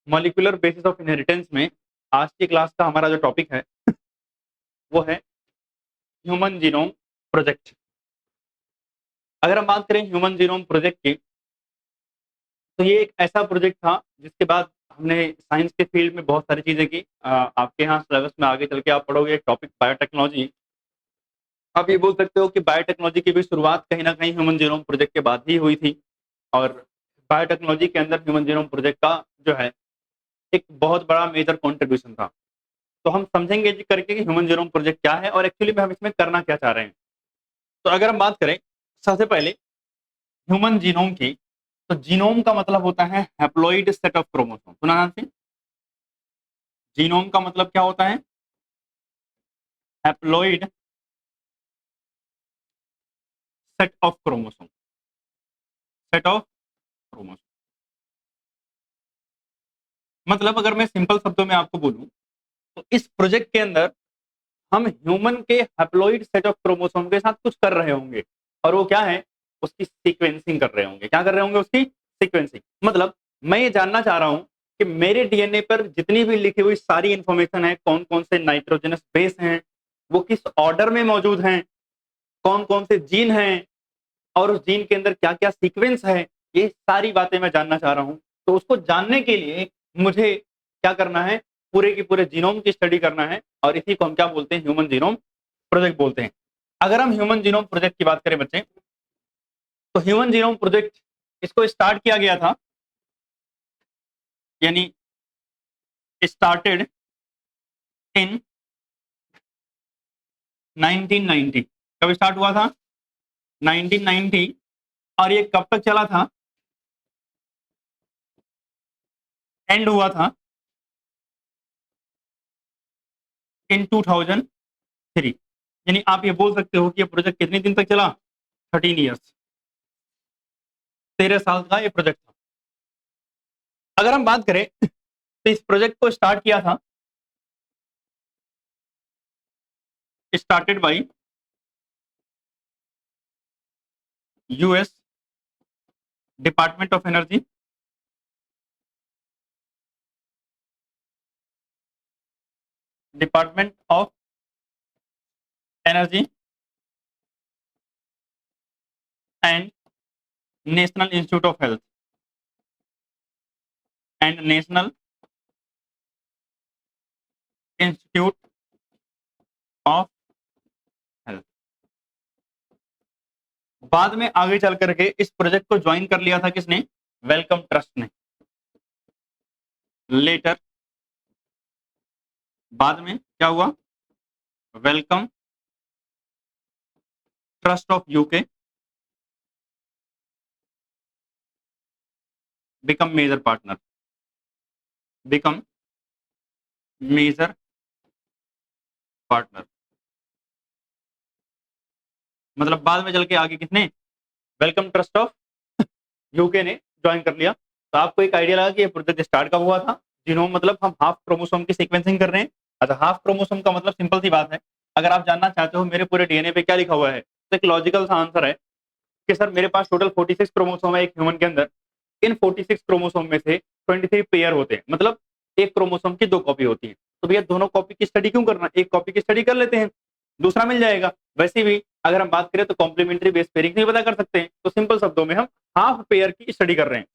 Molecular basis of inheritance में आज की क्लास का हमारा जो टॉपिक है वो है ह्यूमन जीनोम प्रोजेक्ट। अगर हम बात करें ह्यूमन जीनोम प्रोजेक्ट की, तो ये एक ऐसा प्रोजेक्ट था जिसके बाद हमने साइंस के फील्ड में बहुत सारी चीजें की। आपके यहाँ सिलेबस में आगे चल के आप पढ़ोगे एक टॉपिक बायोटेक्नोलॉजी। आप ये बोल सकते हो कि बायोटेक्नोलॉजी की भी शुरुआत कहीं ना कहीं ह्यूमन जीनोम प्रोजेक्ट के बाद ही हुई थी। और बायोटेक्नोलॉजी के अंदर ह्यूमन जीनोम प्रोजेक्ट का जो है एक बहुत बड़ा मेजर कॉन्ट्रीब्यूशन था। तो हम समझेंगे जी करके कि ह्यूमन जीनोम प्रोजेक्ट क्या है और एक्चुअली में हम इसमें करना क्या चाह रहे हैं। तो अगर हम बात करें सबसे पहले ह्यूमन जीनोम की, तो जीनोम का मतलब होता है हैप्लॉइड सेट ऑफ क्रोमोसोम। सुना नाम से? जीनोम का मतलब क्या होता है? Haploid set of chromosome. Set of chromosome मतलब अगर मैं सिंपल शब्दों में आपको बोलूं तो इस प्रोजेक्ट के अंदर हम ह्यूमन के हैप्लॉइड सेट ऑफ क्रोमोसोम के साथ कुछ कर रहे होंगे। और वो क्या है? उसकी सीक्वेंसिंग कर रहे होंगे। क्या कर रहे होंगे? उसकी सीक्वेंसिंग। मतलब मैं ये जानना चाह रहा हूं कि मेरे डीएनए पर जितनी भी लिखी हुई सारी इंफॉर्मेशन है, कौन कौन से नाइट्रोजनस बेस हैं, वो किस ऑर्डर में मौजूद हैं, कौन कौन से जीन हैं, और उस जीन के अंदर क्या क्या सीक्वेंस है, ये सारी बातें मैं जानना चाह रहा हूं। तो उसको जानने के लिए मुझे क्या करना है? पूरे की पूरे जीनोम की स्टडी करना है और इसी को हम क्या बोलते हैं? ह्यूमन जीनोम प्रोजेक्ट बोलते हैं। अगर हम ह्यूमन जीनोम प्रोजेक्ट की बात करें बच्चे, तो ह्यूमन जीनोम प्रोजेक्ट इसको स्टार्ट किया गया था, यानी स्टार्टेड इन 1990। कब स्टार्ट हुआ था? 1990। और ये कब तक चला था? एंड हुआ था इन 2003। यानी आप ये बोल सकते हो कि ये प्रोजेक्ट कितने दिन तक चला? 13 ईयर्स। 13 साल का ये प्रोजेक्ट था। अगर हम बात करें तो इस प्रोजेक्ट को स्टार्ट किया था, started by US department of energy, department of energy and national institute of health and national institute of health. बाद में आगे चल करके इस प्रोजेक्ट को ज्वाइन कर लिया था किसने? वेलकम ट्रस्ट ने। लेटर बाद में क्या हुआ? Wellcome Trust of UK become major partner, become major partner. मतलब बाद में चल के आगे किसने? वेलकम ट्रस्ट ऑफ यूके ने ज्वाइन कर लिया। तो आपको एक आइडिया लगा कि ये प्रोजेक्ट स्टार्ट कब हुआ था? जीनोम मतलब हम हाफ क्रोमोसोम की सीक्वेंसिंग कर रहे हैं। अच्छा, हाफ क्रोमोसोम का मतलब सिंपल सी बात है, अगर आप जानना चाहते हो मेरे पूरे डीएनए पे क्या लिखा हुआ है, तो एक लॉजिकल सा आंसर है कि सर मेरे पास टोटल 46 क्रोमोसोम है एक ह्यूमन के अंदर। इन 46 क्रोमोसोम में से 23 पेयर होते हैं, मतलब एक क्रोमोसोम की 2 कॉपी होती है। तो भैया दोनों कॉपी की स्टडी क्यों करना? एक कॉपी की स्टडी कर लेते हैं, दूसरा मिल जाएगा। वैसे भी अगर हम बात करें तो कॉम्प्लीमेंट्री बेस पेयरिंग नहीं पता कर सकते हैं, तो सिंपल शब्दों में हम हाफ पेयर की स्टडी कर रहे हैं।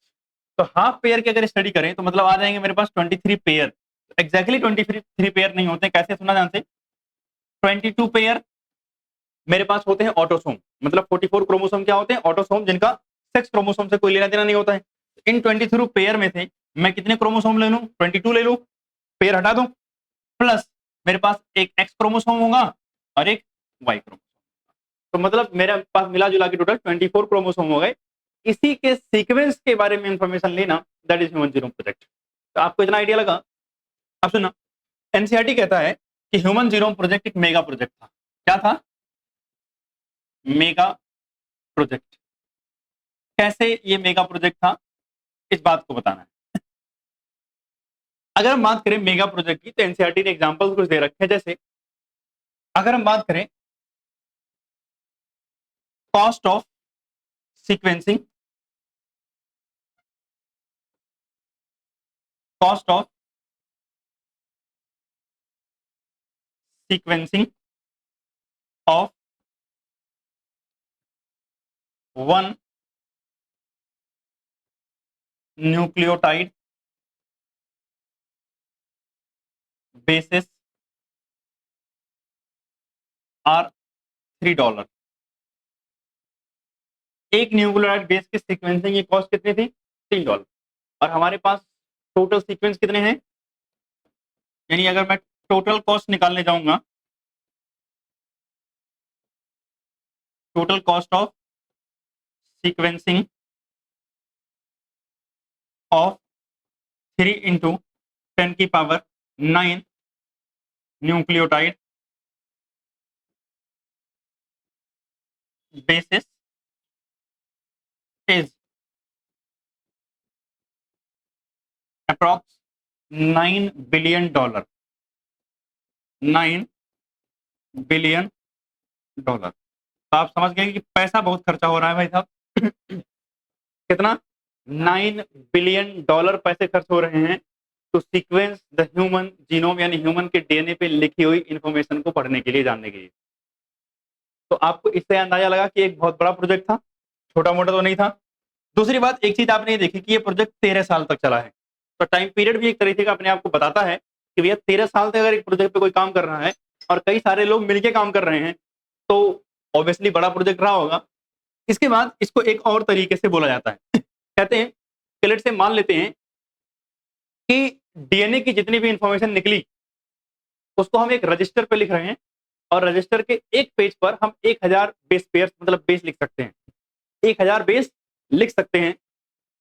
तो हाफ पेयर की अगर स्टडी करें तो मतलब आ जाएंगे मेरे पास 23 पेयर। एग्जैक्टली 23 पेयर नहीं होते, कैसे सुना जानते? 22 पेयर मेरे पास होते हैं ऑटोसोम। मतलब 44 क्रोमोसोम क्या होते हैं? ऑटोसोम, जिनका सेक्स क्रोमोसोम से कोई लेना देना नहीं होता है। इन 23 पेयर में से मैं कितने क्रोमोसोम ले लूं? 22 ले लूं, पेयर हटा दूं, प्लस मेरे पास एक एक्स क्रोमोसोम होगा और एक वाई क्रोमोसोम। तो मतलब मेरे पास मिला जुला के टोटल 24 क्रोमोसोम हो गए। इसी के सीक्वेंस के बारे में इंफॉर्मेशन लेना, that is human genome project. तो आपको इतना आइडिया लगा? अब सुना, एनसीईआरटी कहता है कि ह्यूमन जीनोम प्रोजेक्ट एक मेगा प्रोजेक्ट था। क्या था? Mega project. कैसे ये मेगा प्रोजेक्ट था, इस बात को बताना है। अगर हम बात करें मेगा प्रोजेक्ट की, तो एनसीईआरटी ने एग्जांपल्स कुछ दे रखे हैं। जैसे अगर हम बात करें cost of sequencing, cost of sequencing of one nucleotide basis are $3। एक न्यूक्लियोटाइड बेस की सीक्वेंसिंग की कॉस्ट कितनी थी? $3। और हमारे पास टोटल सीक्वेंस कितने हैं? यानी अगर मैं टोटल कॉस्ट निकालने जाऊंगा, total cost of sequencing of 3 into 10⁹ nucleotide basis is approx $9 billion. $9 billion. तो आप समझ गए कि पैसा बहुत खर्चा हो रहा है भाई साहब। कितना? $9 बिलियन पैसे खर्च हो रहे हैं तो सीक्वेंस द ह्यूमन जीनोम यानी ह्यूमन के डीएनए पे लिखी हुई इंफॉर्मेशन को पढ़ने के लिए, जानने के लिए। तो आपको इससे अंदाजा लगा कि एक बहुत बड़ा प्रोजेक्ट था, छोटा मोटा तो नहीं था। दूसरी बात, एक चीज आपने ये देखी कि ये प्रोजेक्ट 13 साल तक चला है। तो टाइम पीरियड भी एक तरीके का अपने आप को बताता है कि भैया 13 साल तक अगर एक प्रोजेक्ट पे कोई काम कर रहा है और कई सारे लोग मिलके काम कर रहे हैं तो ऑब्वियसली बड़ा प्रोजेक्ट रहा होगा। इसके बाद इसको एक और तरीके से बोला जाता है। कहते हैं कि लेट्स से मान लेते हैं कि डीएनए की जितनी भी इंफॉर्मेशन निकली उसको हम एक रजिस्टर पे लिख रहे हैं और रजिस्टर के एक पेज पर हम 1000 बेस पेयर्स मतलब बेस लिख सकते हैं। 1000 बेस लिख सकते हैं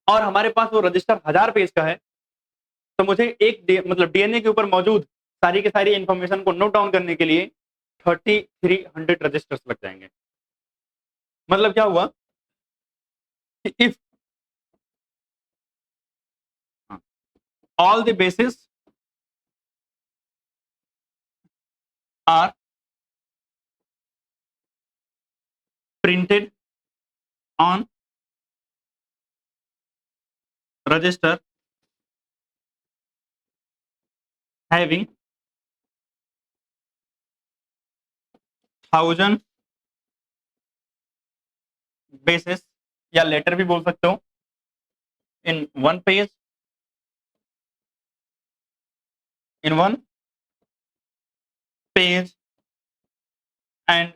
और हमारे पास वो रजिस्टर 1000 पेज का है। तो मुझे मतलब डीएनए के ऊपर मौजूद सारी की सारी इंफॉर्मेशन को नोट डाउन करने के लिए 3300 रजिस्टर्स लग जाएंगे। मतलब क्या हुआ कि if all the bases are printed on register having 1000 bases या लेटर भी बोल सकते हो in one page and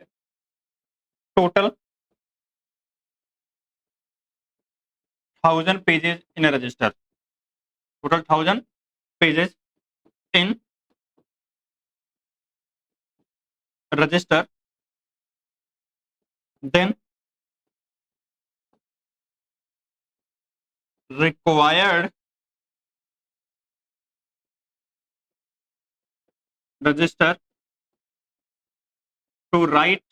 total 1000 pages in a register, total 1000 pages in register, then required register to write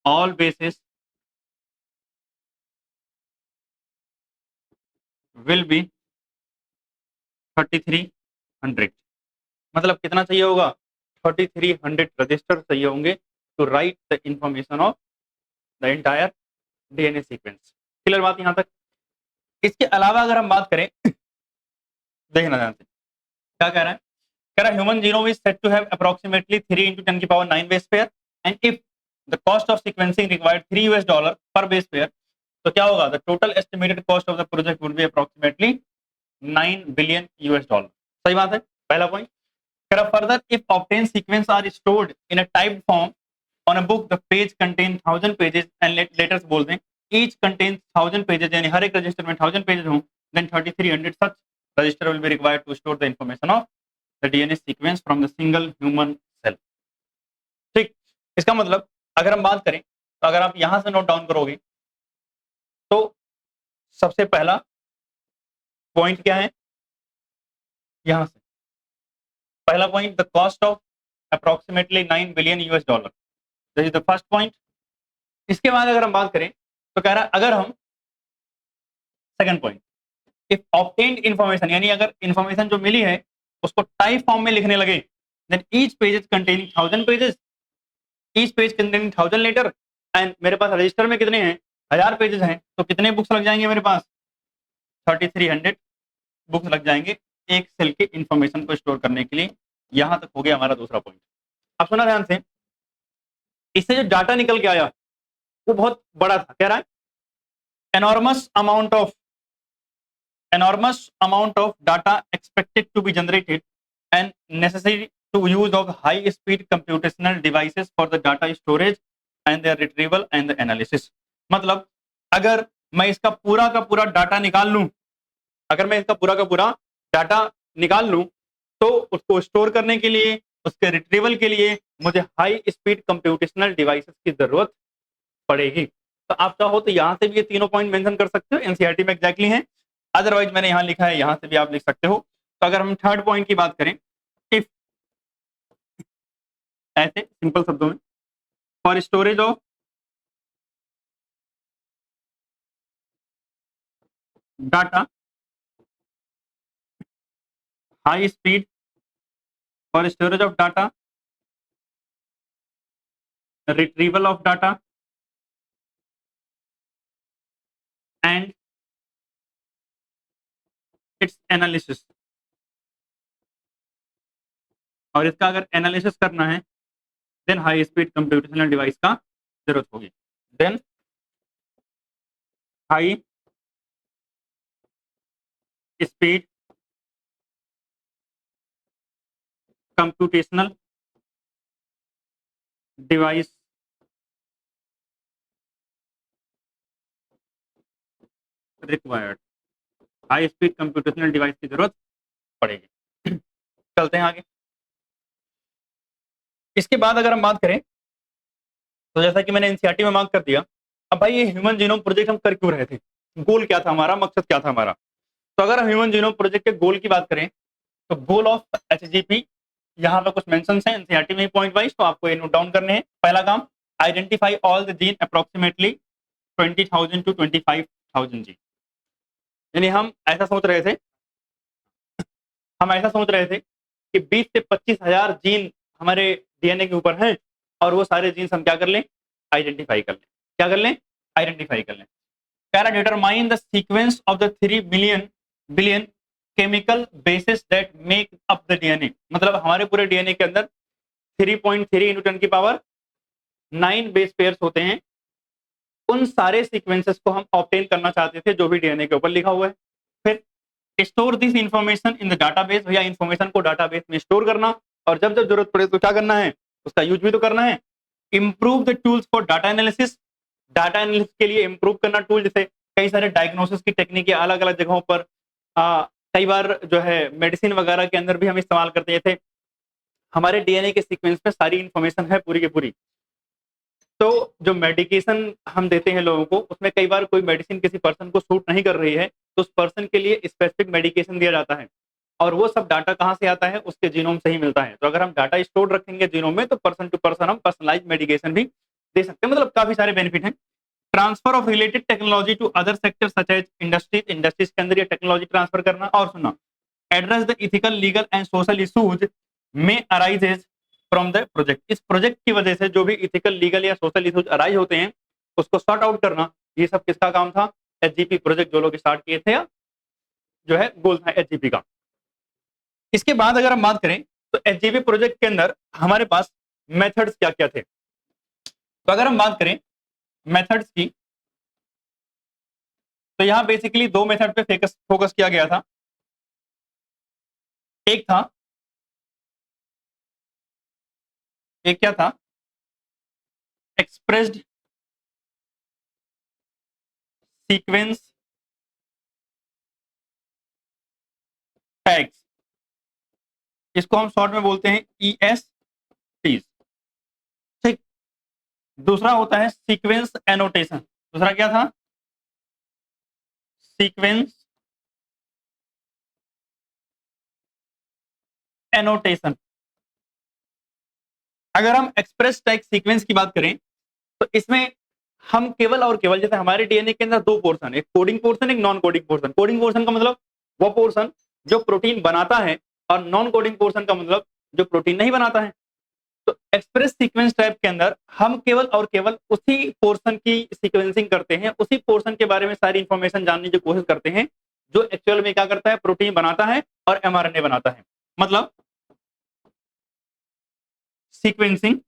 all bases will be 3300। मतलब कितना चाहिए होगा? 3300 register चाहिए होंगे to write the information of the entire DNA sequence. Clear बात यहां तक? इसके अलावा अगर हम बात करें, देखना ध्यान से क्या कह रहा है। कह रहा है human genome is said to have approximately 3 into 10⁹ base pair and if the cost of sequencing required $3 per base pair, तो क्या होगा? The total estimated cost of the project would be approximately $9 billion. सही बात है, पहला पॉइंट। कह रहा further if obtain sequence are stored in a typed form on a book the page contain 1000 pages and letters बोल दें ईच कंटेन्स 1000 पेजेस, यानी हर एक रजिस्टर में 1000 पेजेस हों, then 3300 such register will be required to store the information of the DNA sequence from the single human cell. ठीक, इसका मतलब अगर हम बात करें तो अगर आप यहां से नोट डाउन करोगे तो सबसे पहला पॉइंट क्या है? यहां से पहला point, the cost of approximately $9 billion. This is the first point. इसके बाद अगर हम बात करें तो कह रहा है अगर हम second point, if obtained information, यानी अगर इंफॉर्मेशन जो मिली है उसको टाइप फॉर्म में लिखने लगे, then each pages containing 1000 pages, each page containing 1000 letter, and मेरे पास रजिस्टर में कितने हैं? 1000 पेजेस हैं, तो कितने बुक्स लग जाएंगे मेरे पास? 3300 बुक्स लग जाएंगे एक सेल के इंफॉर्मेशन को स्टोर करने के लिए। यहां तक हो गया हमारा दूसरा पॉइंट। अब सुना ध्यान से, इससे जो डाटा निकल के आया वो बहुत बड़ा था। कह रहा है enormous amount of data expected to be generated and necessary to use of high speed computational devices for the data storage and their retrieval and the analysis। मतलब अगर मैं इसका पूरा का पूरा डाटा निकाल लूं, अगर मैं इसका पूरा का पूरा डाटा निकाल लूं तो उसको स्टोर करने के लिए, उसके रिट्रीवल के लिए मुझे हाई स्पीड कंप्यूटेशनल डिवाइसेस की जरूरत पड़ेगी। तो आप चाहो तो यहां से भी ये तीनों पॉइंट मेंशन कर सकते हो, एनसीईआरटी में एग्जैक्टली है। अदरवाइज मैंने यहां लिखा है, यहां से भी आप लिख सकते हो। तो अगर हम थर्ड पॉइंट की बात करें, इफ, ऐसे सिंपल शब्दों में, for storage of data high speed, for storage of data, retrieval of data and its analysis, और इसका अगर एनालिसिस करना है then high speed computational device का जरूरत होगी। Then high speed computational device required, high speed computational device की जरूरत पड़ेगी। चलते हैं आगे। इसके बाद अगर हम बात करें तो जैसा कि मैंने एनसीईआरटी में मार्क कर दिया, अब भाई ये ह्यूमन जीनोम प्रोजेक्ट हम कर क्यों रहे थे, गोल क्या था हमारा, मकसद क्या था हमारा। तो अगर हम ह्यूमन जीनोम प्रोजेक्ट के गोल की बात करें तो गोल ऑफ एचजीपी, यहाँ पे कुछ मेंशन है एनसीईआरटी में पॉइंट वाइज, तो आपको ये नोट डाउन करने हैं। पहला काम, identify all the gene approximately 20,000 to 25,000 gene. यानी हम ऐसा सोच रहे थे कि 20 से 25,000 जीन हमारे डीएनए के ऊपर हैं और वो सारे जीन्स हम क्या कर लें, आइडेंटिफाई कर लें। क्या कर लें, आइडेंटिफाई कर लें। Para determine the sequence of the 3 billion chemical basis that make up the DNA. मतलब हमारे पूरे डीएनए के अंदर 3.3 × 10 की पावर 9 बेस पेयर्स होते हैं। उन सारे सीक्वेंसेस को हम ऑब्टेन करना चाहते थे जो भी डीएनए के ऊपर लिखा हुआ है। फिर store this information in the database, भैया इंफॉर्मेशन को डाटाबेस में स्टोर करना, और जब जब जरूरत पड़े तो क्या करना है, उसका यूज भी तो करना है। Improve the tools for data analysis, data analysis के लिए इंप्रूव करना टूल, जैसे कई सारे डायग्नोसिस की टेक्निक अलग अलग जगहों पर, कई बार जो है मेडिसिन वगैरह के अंदर भी हम इस्तेमाल करते थे। हमारे डीएनए के सीक्वेंस में सारी इंफॉर्मेशन है पूरी की पूरी। तो जो मेडिकेशन हम देते हैं लोगों को, उसमें कई बार कोई मेडिसिन किसी पर्सन को सूट नहीं कर रही है तो उस पर्सन के लिए स्पेसिफिक मेडिकेशन दिया जाता है, और वो सब डाटा कहाँ से आता है, उसके जीनोम से ही मिलता है। तो अगर हम डाटा स्टोर रखेंगे जीनोम में तो पर्सन टू पर्सन हम पर्सनलाइज मेडिकेशन भी दे सकते हैं। मतलब काफी सारे बेनिफिट हैं। Transfer of related technology to other sector such as industries के अंदर ये टेक्नोलॉजी ट्रांसफर करना। और सुनना, address the ethical, legal and social issues में अराइजेज फ्रॉम द प्रोजेक्ट। इस प्रोजेक्ट की वजह से जो भी इथिकल, लीगल या सोशल इशूज अराइज होते हैं उसको सॉर्ट आउट करना, ये सब किसका काम था, एचजीपी प्रोजेक्ट जो लोग स्टार्ट किए थे, या जो है गोल था एचजीपी का। इसके बाद अगर हम बात करें तो एचजीपी प्रोजेक्ट के अंदर हमारे पास मेथड्स क्या क्या थे। तो अगर हम बात करें मेथड्स की, तो यहां बेसिकली दो मेथड पे फोकस किया गया था। एक क्या था, एक्सप्रेस्ड सीक्वेंस टैग्स, इसको हम शॉर्ट में बोलते हैं ESTs। ठीक। दूसरा होता है सीक्वेंस एनोटेशन। दूसरा क्या था, सीक्वेंस एनोटेशन। अगर हम एक्सप्रेस टैग सीक्वेंस की बात करें तो इसमें हम केवल और केवल, जैसे हमारे डीएनए के अंदर दो पोर्शन, एक कोडिंग पोर्शन, एक non coding portion. Coding portion का मतलब वो पोर्शन जो प्रोटीन बनाता है, और नॉन कोडिंग पोर्शन का मतलब जो प्रोटीन नहीं बनाता है। तो एक्सप्रेस सीक्वेंस टाइप के अंदर हम केवल और केवल उसी पोर्शन की सीक्वेंसिंग करते हैं, उसी पोर्शन के बारे में सारी इंफॉर्मेशन जानने की कोशिश करते हैं जो एक्चुअल में क्या करता है, प्रोटीन बनाता है और एमआरएनए बनाता है। मतलब sequencing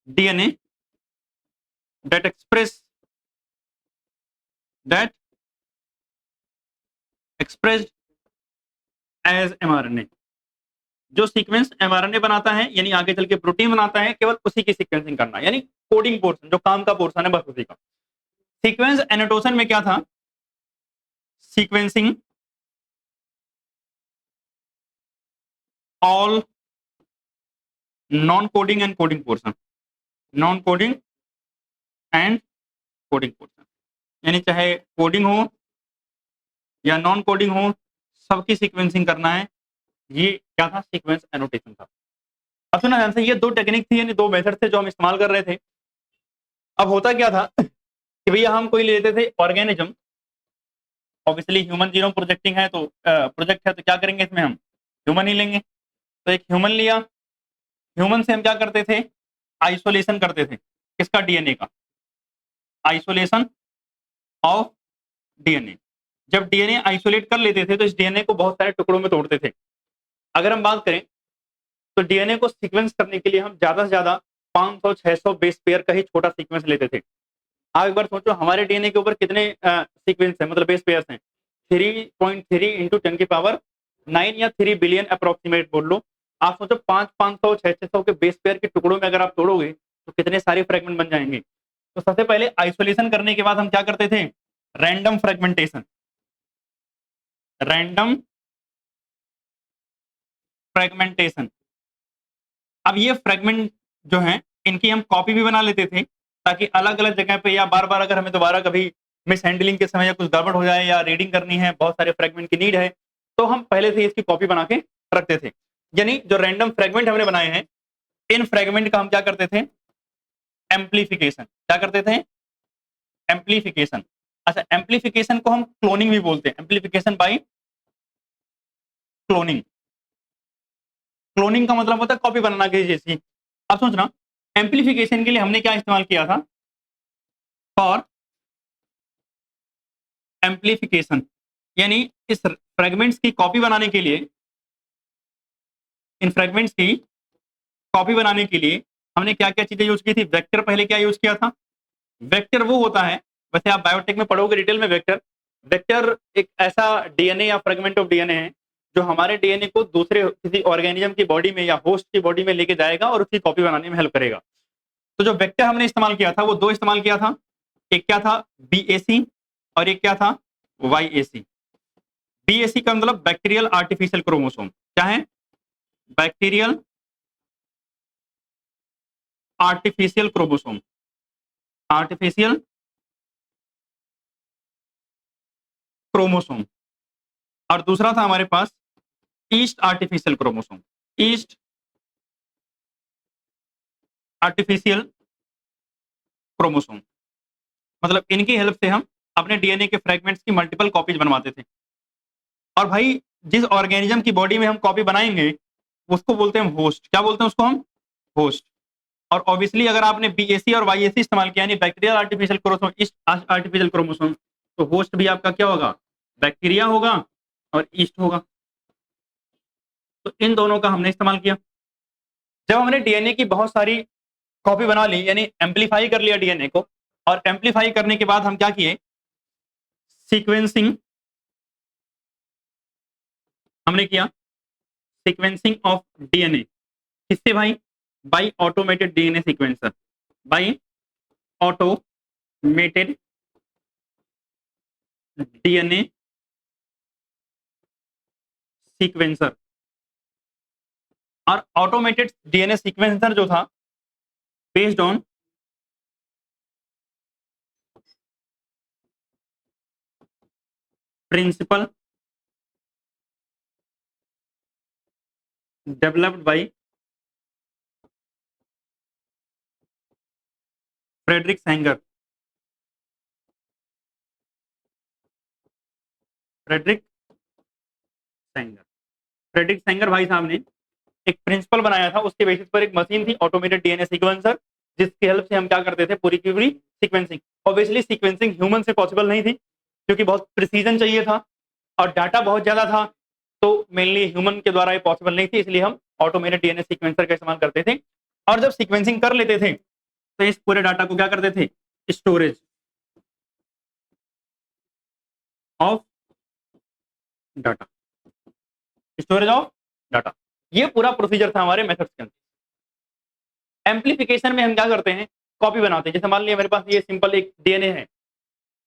DNA that expressed as mRNA, जो सीक्वेंस एमआरएनए बनाता है यानी आगे चल के प्रोटीन बनाता है, केवल उसी की सीक्वेंसिंग करना, यानी कोडिंग पोर्शन जो काम का पोर्शन है बस उसी का। सीक्वेंस एनोटेशन में क्या था, sequencing all non coding and coding portion, non coding and coding portion, यानी चाहे कोडिंग हो या नॉन कोडिंग हो, सबकी सीक्वेंसिंग करना है। ये क्या था, सीक्वेंस एनोटेशन था। अब सुना ध्यान से, ये दो टेक्निक थी यानी दो मेथड थे जो हम इस्तेमाल कर रहे थे। अब होता क्या था कि भैया हम कोई लेते थे organism, obviously human genome projecting है तो प्रोजेक्ट है तो क्या करेंगे इसमें, हम ह्यूमन ही लेंगे। तो एक ह्यूमन लिया, ह्यूमन से हम क्या करते थे, आइसोलेशन करते थे, किसका, डीएनए का, आइसोलेशन ऑफ डीएनए। जब डीएनए आइसोलेट कर लेते थे तो इस डीएनए को बहुत सारे टुकड़ों में तोड़ते थे। अगर हम बात करें तो डीएनए को सीक्वेंस करने के लिए हम ज्यादा से ज्यादा 500-600 बेस पेयर का ही छोटा सीक्वेंस लेते थे। आप एक बार सोचो हमारे डीएनए के ऊपर कितने सीक्वेंस है, मतलब बेस पेयर्स हैं, 3.3 इंटू 10⁹ या 3 बिलियन अप्रोक्सीमेट बोल लो। आप सोचो 500-600 के बेस पेयर के टुकड़ों में अगर आप तोड़ोगे तो कितने सारे फ्रेगमेंट बन जाएंगे। तो सबसे पहले आइसोलेशन करने के बाद हम क्या करते थे, रैंडम फ्रेगमेंटेशन, रैंडम फ्रेगमेंटेशन। अब ये फ्रेगमेंट जो है इनकी हम कॉपी भी बना लेते थे ताकि अलग अलग जगह पे या बार बार अगर हमें दोबारा कभी मिस हैंडलिंग के समय या कुछ गड़बड़ हो जाए या रीडिंग करनी है, बहुत सारे फ्रेगमेंट की नीड है, तो हम पहले से इसकी कॉपी बना के रखते थे। यानी जो रैंडम फ्रेगमेंट हमने बनाए हैं, इन फ्रेगमेंट का हम क्या करते थे, एम्पलीफिकेशन। क्या करते थे, एम्पलीफिकेशन। अच्छा, एम्पलीफिकेशन को हम क्लोनिंग भी बोलते हैं, एम्पलीफिकेशन बाय क्लोनिंग। क्लोनिंग का मतलब होता है कॉपी बनाना किसी चीज की। अब सोचना, एम्पलीफिकेशन के लिए हमने क्या इस्तेमाल किया था, फॉर एम्पलीफिकेशन, यानी इस फ्रेगमेंट्स की कॉपी बनाने के लिए, इन फ्रेगमेंट्स की कॉपी बनाने के लिए हमने क्या क्या चीजें यूज की थी। वेक्टर पहले क्या यूज किया था, वेक्टर वो होता है, वैसे आप बायोटेक में पढ़ोगे डिटेल में, वेक्टर, वेक्टर एक ऐसा डीएनए या फ्रेगमेंट ऑफ डीएनए है जो हमारे डीएनए को दूसरे किसी ऑर्गेनिज्म की बॉडी में या होस्ट की बॉडी में लेके जाएगा और उसकी कॉपी बनाने में हेल्प करेगा। तो जो वेक्टर हमने इस्तेमाल किया था वो दो इस्तेमाल किया था, एक क्या था बीएसी और एक क्या था वाईएसी। बीएसी का मतलब बैक्टीरियल आर्टिफिशियल क्रोमोसोम, क्या है, bacterial artificial chromosome, artificial chromosome. और दूसरा था हमारे पास yeast artificial chromosome, yeast artificial chromosome. मतलब इनकी हेल्प से हम अपने डीएनए के फ्रेगमेंट्स की मल्टीपल कॉपीज बनवाते थे। और भाई जिस ऑर्गेनिज्म की बॉडी में हम कॉपी बनाएंगे उसको बोलते हैं होस्ट। क्या बोलते हैं उसको हम, होस्ट। और ऑब्वियसली अगर आपने बीएसी और वाईएसी इस्तेमाल किया यानी bacterial artificial chromosome, yeast artificial chromosome, तो होस्ट भी आपका क्या होगा, बैक्टीरिया होगा और ईस्ट होगा। तो इन दोनों का हमने इस्तेमाल किया। जब हमने डीएनए की बहुत सारी कॉपी बना ली यानी एम्पलीफाई कर लिया डीएनए को, और एम्पलीफाई करने के बाद हम क्या किए, सीक्वेंसिंग हमने किया, सीक्वेंसिंग ऑफ डीएनए। किससे भाई, by automated DNA sequencer, by automated DNA sequencer. और ऑटोमेटेड डीएनए सीक्वेंसर जो था based on principle developed by Frederick Sanger, Frederick Sanger. Frederick Sanger भाई साहब ने एक प्रिंसिपल बनाया था, उसके बेसिस पर एक मशीन थी ऑटोमेटेड डीएनए सीक्वेंसर, जिसकी हेल्प से हम क्या करते थे, पूरी की पूरी सीक्वेंसिंग। ऑब्वियसली सीक्वेंसिंग ह्यूमन से पॉसिबल नहीं थी क्योंकि बहुत प्रिसीजन चाहिए था और डाटा बहुत ज्यादा था, तो मेनली ह्यूमन के द्वारा ये पॉसिबल नहीं थी, इसलिए हम ऑटोमेटेड डीएनए सीक्वेंसर का इस्तेमाल करते थे। और जब सीक्वेंसिंग कर लेते थे तो इस पूरे डाटा को क्या करते थे, storage of data, storage of data, ये पूरा प्रोसीजर था हमारे मेथड्स के अंदर। एम्पलीफिकेशन में हम क्या करते हैं, कॉपी बनाते हैं। जैसे मान लिया मेरे पास ये सिंपल एक डीएनए है,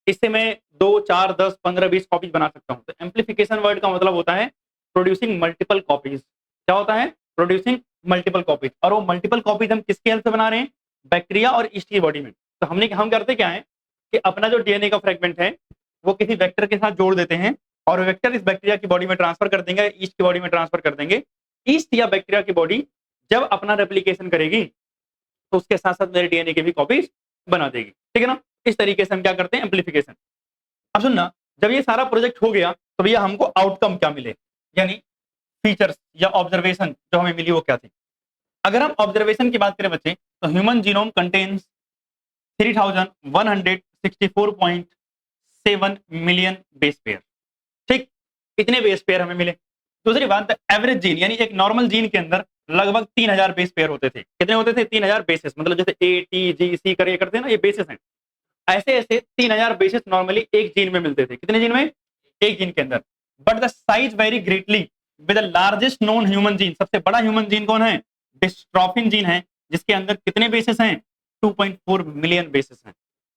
इससे मैं 2, 4, 10, 15, 20 कॉपीज बना सकता हूं। तो एम्पलीफिकेशन वर्ड का मतलब होता है प्रोड्यूसिंग मल्टीपल कॉपीज। क्या होता है, प्रोड्यूसिंग मल्टीपल कॉपीज। और वो मल्टीपल कॉपीज हम किसके हेल्प से बना रहे हैं, बैक्टीरिया और ईस्ट की बॉडी में। तो हम करते क्या है कि अपना जो डीएनए का फ्रेगमेंट है वो किसी वेक्टर के साथ जोड़ देते हैं और वेक्टर इस बैक्टीरिया की बॉडी में ट्रांसफर कर देंगे, ईस्ट की बॉडी में ट्रांसफर कर देंगे। ईस्ट या बैक्टीरिया की बॉडी जब अपना रेप्लिकेशन करेगी तो उसके साथ साथ मेरे डीएनए की भी कॉपीज बना देगी, ठीक है ना। इस तरीके से हम क्या करते हैं, एम्पलीफिकेशन। अब सुनना, जब ये सारा प्रोजेक्ट हो गया तो भैया हमको आउटकम क्या मिले, यानी फीचर्स या ऑब्जर्वेशन जो हमें मिली वो क्या थी। अगर हम ऑब्जर्वेशन की बात करें बच्चे, तो human genome contains 3164.7 million base pair, ठीक, इतने बेस पेयर हमें मिले। दूसरी बात, एवरेज जीन यानी एक नॉर्मल जीन के अंदर लगभग 3000 बेस पेयर होते थे। कितने होते थे, 3000 बेसिस, मतलब जैसे ए टी जी सी करके करते हैं ना, ये बेसिस हैं। ऐसे ऐसे 3000 बेसिस नॉर्मली एक जीन में मिलते थे। कितने जीन में, एक जीन के अंदर। But the size very greatly with the largest known human gene. सबसे बड़ा ह्यूमन जीन कौन है, डिस्ट्रोफिन जीन है, जिसके अंदर कितने बेसिस हैं, 2.4 मिलियन बेसिस हैं।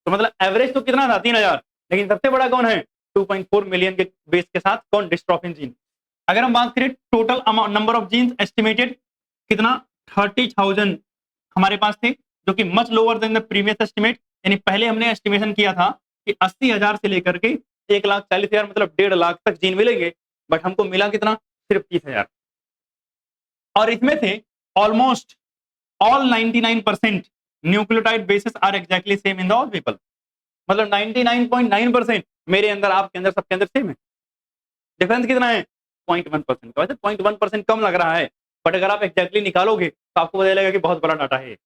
तो मतलब एवरेज तो कितना था, 3000, लेकिन सबसे बड़ा कौन है, 2.4 मिलियन के बेस के साथ कौन, डिस्ट्रोफिन जीन। अगर हम बात करें total number of genes estimated, कितना, 30,000 हमारे पास थे, जो कि much lower than the previous estimate. यानी पहले हमने एस्टिमेशन किया था कि 80,000 से लेकर के 1,40,000 मतलब 1.5 लाख तक जीन मिलेंगे, बट हमको मिला कितना, सिर्फ 30,000। और इसमें से almost all 99% nucleotide basis are exactly same in the all people. मतलब 99.9% मेरे अंदर, आपके अंदर, सबके अंदर सेम है। डिफरेंस कितना है, 0.1%। वैसे 0.1% कम लग रहा है, बट अगर आप एग्जैक्टली निकालोगे तो आपको पता चलेगा कि बहुत बड़ा डाटा है।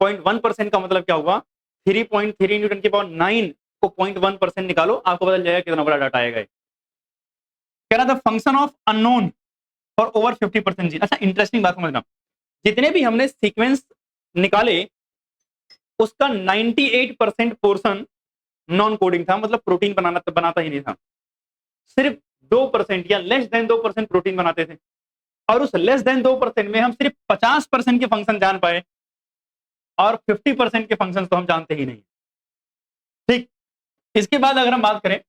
0.1% का मतलब क्या हुआ, 3.3 न्यूटन की पावर 9 को 0.1% निकालो, आपको पता चल जाएगा कितना बड़ा डाटा आएगा। कह रहा था function of unknown for over 50% gene. अच्छा, इंटरेस्टिंग बात समझना, जितने भी हमने सीक्वेंस निकाले उसका 98% पोर्शन नॉन कोडिंग था, मतलब प्रोटीन बनाता ही नहीं था। सिर्फ 2% या लेस देन 2% प्रोटीन बनाते थे, और उस लेस देन 2% में हम सिर्फ 50% के फंक्शन जान पाए, और 50% के फंक्शन तो हम जानते ही नहीं। ठीक, इसके बाद अगर हम बात करें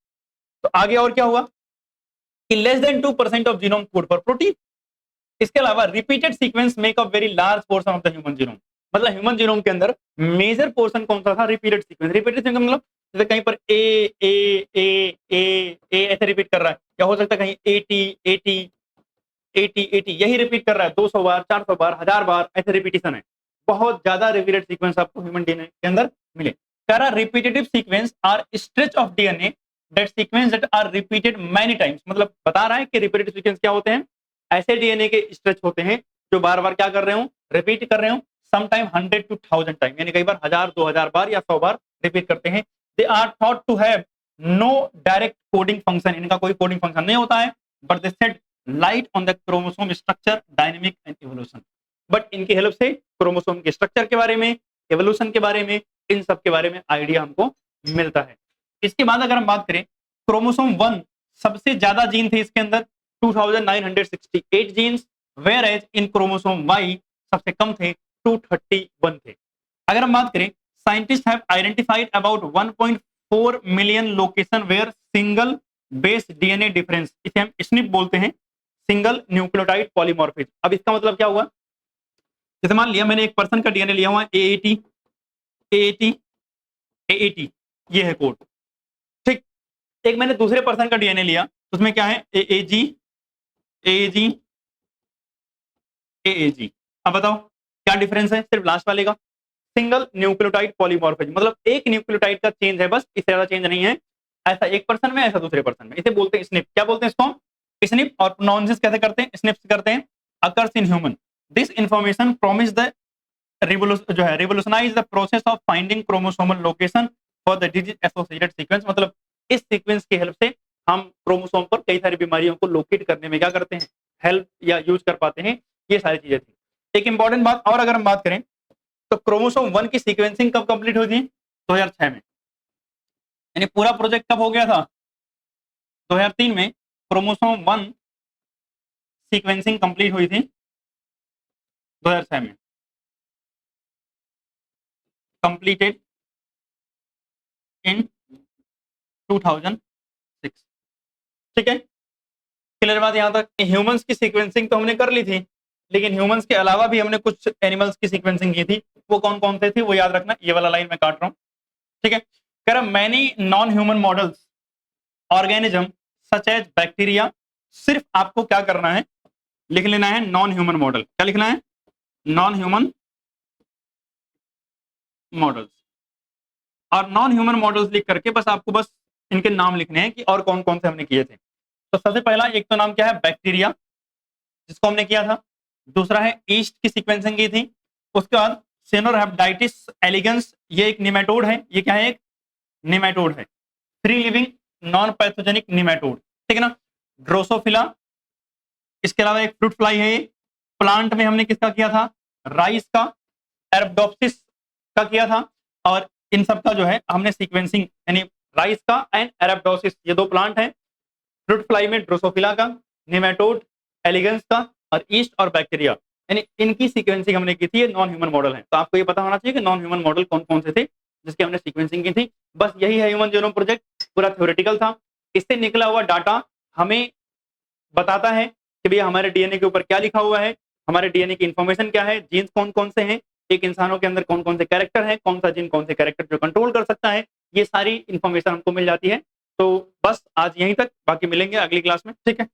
तो आगे और क्या हुआ कि less than 2% of genome code for protein. इसके अलावा repeated sequence make up very large portion of the human genome. मतलब ह्यूमन जीनोम के अंदर मेजर पोर्शन कौन सा था, रिपीटेड सीक्वेंस। रिपीटेड सीक्वेंस मतलब जैसे कहीं पर ए ए ए ए ए ऐसे रिपीट कर रहा है, या हो सकता है कहीं 80 80 80 80 यही रिपीट कर रहा है 200 बार, 400 बार, 1000 बार, ऐसे रिपीटेशन है। बहुत ज्यादा रिपीटेड सीक्वेंस आपको ह्यूमन डीएनए के अंदर मिले। Repetitive sequence are stretch of DNA that sequence that are repeated many times. मतलब बता रहा है कि रिपीटेड सीक्वेंस क्या होते हैं, ऐसे डीएनए के स्ट्रेच होते हैं जो बार बार क्या कर रहे हो, रिपीट कर रहे हो, समटाइम 100 to 1000 टाइम, यानी कई बार 1000, 2000 बार या 100 बार रिपीट करते हैं। They are thought to have no direct coding function, इनका कोई कोडिंग फंक्शन नहीं होता है, but they said light on the chromosome structure, dynamic and evolution. But इनकी हेल्प से क्रोमोसोम के स्ट्रक्चर के बारे में, इवोल्यूशन के बारे में, इन सब के बारे में आइडिया हमको मिलता है। इसके बाद अगर हम बात करें, क्रोमोसोम 1 सबसे ज्यादा जीन थे इसके अंदर, 2968 genes, whereas in chromosome Y सबसे कम थे, 231 थे। अगर हम बात करें, scientist have identified about 1.4 million location where single base DNA difference, इसे हम स्निप बोलते हैं, सिंगल न्यूक्लियोटाइड पॉलीमॉर्फिज्म। अब इसका मतलब क्या हुआ, जैसे मान लिया मैंने एक पर्सन का डीएनए लिया हुआ है, एएटी एएटी एएटी, ये है कोड, ठीक। एक मैंने दूसरे पर्सन का डीएनए लिया, उसमें क्या है, एएजी एएजी एएजी। अब बताओ क्या डिफरेंस है, सिर्फ लास्ट वाले का, सिंगल न्यूक्लियोटाइड पॉलीमॉर्फिज्म, मतलब एक न्यूक्लियोटाइड का चेंज है बस, इससे ज्यादा चेंज नहीं है। ऐसा एक पर्सन में, ऐसा दूसरे पर्सन में, इसे बोलते हैं स्निप। क्या बोलते हैं इसको, स्निप। और प्रोनाउंसिस कैसे करते हैं, स्निप्स करते हैं, occurs in human. This information promise the जो है revolutionise the process of finding chromosomal location for the disease associated sequence, मतलब इस सीक्वेंस की हेल्प से हम क्रोमोसोम पर कई सारी बीमारियों को लोकेट करने में क्या करते हैं, हेल्प या यूज कर पाते हैं। ये सारी चीजें थी। एक इंपॉर्टेंट बात और अगर हम बात करें तो क्रोमोसोम 1 की सीक्वेंसिंग कब कंप्लीट हुई थी? 2006 में। यानी पूरा प्रोजेक्ट कब हो गया था? 2003 में क्रोमोसोम 1 सीक्वेंसिंग कंप्लीट हुई थी 2006 में, कंप्लीटेड इन 2006। ठीक है, क्लियर बात यहां तक? ह्यूमंस की सीक्वेंसिंग तो हमने कर ली थी, लेकिन ह्यूमंस के अलावा भी हमने कुछ एनिमल्स की सीक्वेंसिंग की थी। वो कौन कौन से थे वो याद रखना, ये वाला लाइन मैं काट रहा हूं। ठीक है, कह रहा many non human models organism such as bacteria, सिर्फ आपको क्या करना है, लिख लेना है नॉन ह्यूमन मॉडल। क्या लिखना है? Non human models. और नॉन ह्यूमन मॉडल्स लिख करके बस आपको बस इनके नाम लिखने हैं कि और कौन कौन से हमने किए थे। तो सबसे पहला एक तो नाम क्या है, बैक्टीरिया, जिसको हमने किया था। दूसरा है ईस्ट की सीक्वेंसिंग की थी। उसके बाद सिनोरहेप्टाइटिस एलिगेंस, ये एक निमेटोड है। ये क्या है? एक निमेटोड है, free living non pathogenic nematode. ठीक है ना। ड्रोसोफिला, इसके अलावा एक फ्रूट फ्लाई है। प्लांट में हमने किसका किया था? राइस का, एरबडोप्सिस का किया था। और इन सब का जो है हमने सीक्वेंसिंग, यानी राइस का एंड एरबडोसिस, ये दो प्लांट हैं। फ्रूट फ्लाई में ड्रोसोफिला का, निमेटोड, एलिगेंस का, और ईस्ट और बैक्टीरिया, यानी इनकी सीक्वेंसिंग हमने की थी। ये नॉन ह्यूमन मॉडल है। तो आपको ये पता होना चाहिए कि नॉन ह्यूमन मॉडल कौन कौन से थे जिसकी हमने सीक्वेंसिंग की थी। बस यही है ह्यूमन जीनोम प्रोजेक्ट, पूरा थ्योरेटिकल था। इससे निकला हुआ डाटा हमें बताता है कि भैया हमारे डीएनए के ऊपर क्या लिखा हुआ है, हमारे डीएनए की इंफॉर्मेशन क्या है, जीन्स कौन कौन से हैं, एक इंसानों के अंदर कौन कौन से कैरेक्टर है, कौन सा जीन कौन से कैरेक्टर जो कंट्रोल कर सकता है, ये सारी इंफॉर्मेशन हमको मिल जाती है। तो बस आज यहीं तक, बाकी मिलेंगे अगली क्लास में। ठीक है।